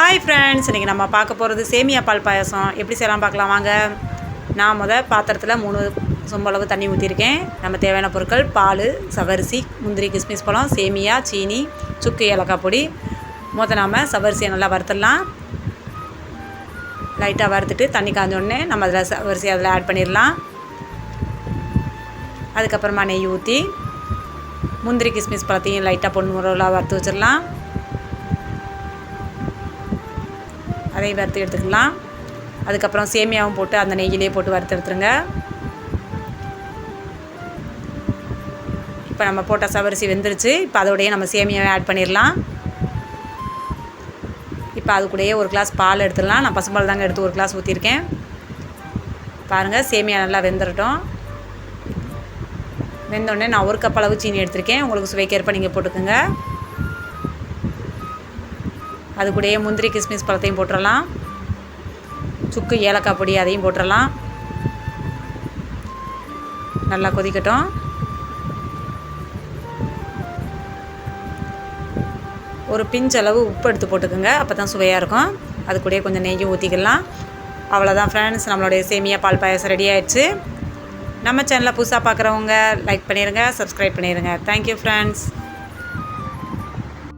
Hi friends, இன்றைக்கி நம்ம பார்க்க போகிறது சேமியா பால் பாயாசம் எப்படி செய்யலாம் பார்க்கலாம் வாங்க. நான் பாத்திரத்தில் 3 சொம்பு அளவு தண்ணி ஊற்றிருக்கேன். நம்ம தேவையான பொருட்கள் பால், சவரிசி, முந்திரி, கிஸ்மிஸ் பழம், சேமியா, சீனி, சுக்கு, ஏலக்காய் பொடி. நாம் சவரிசியை நல்லா வறுத்துடலாம். லைட்டாக வறுத்துட்டு தண்ணி காஞ்சோடனே நம்ம அதில் சவரிசி அதில் ஆட் பண்ணிடலாம். அதுக்கப்புறமா நெய் ஊற்றி முந்திரி, கிஸ்மிஸ் பழத்தையும் லைட்டாக பொன்முறையில் வறுத்து வச்சிடலாம். அதையும் வறுத்து எடுத்துக்கலாம். அதுக்கப்புறம் சேமியாவும் போட்டு அந்த நெய்யிலே போட்டு வறுத்து எடுத்துருங்க. இப்போ நம்ம போட்ட சவரிசி வெந்துருச்சு. இப்போ அதோடையே நம்ம சேமியாவை ஆட் பண்ணிடலாம். இப்போ அது கூடயே 1 கிளாஸ் பால் எடுத்துடலாம். நான் பசும்பால் தாங்க எடுத்து 1 கிளாஸ் ஊற்றிருக்கேன். பாருங்கள், சேமியா நல்லா வெந்துடட்டும். வெந்தோடனே நான் 1 கப் அளவு சீனி எடுத்திருக்கேன். உங்களுக்கு சுவைக்கேற்ப நீங்கள் போட்டுக்கோங்க. அது கூடயே முந்திரி, கிஸ்மிஸ் பழத்தையும் போட்டுடலாம். சுக்கு, ஏலக்காய் பொடி அதையும் போட்டுடலாம். நல்லா கொதிக்கட்டும். ஒரு பிஞ்ச் அளவு உப்பு எடுத்து போட்டுக்கோங்க, அப்போ தான் சுவையாக இருக்கும். அது கூடயே கொஞ்சம் நெய்யும் ஊற்றிக்கலாம். அவ்வளோதான் ஃப்ரெண்ட்ஸ், நம்மளுடைய சேமியா பால் பாயாசம் ரெடி ஆயிடுச்சு. நம்ம சேனலை புதுசாக பார்க்குறவங்க லைக் பண்ணிடுங்க, சப்ஸ்கிரைப் பண்ணிடுங்க. Thank you friends.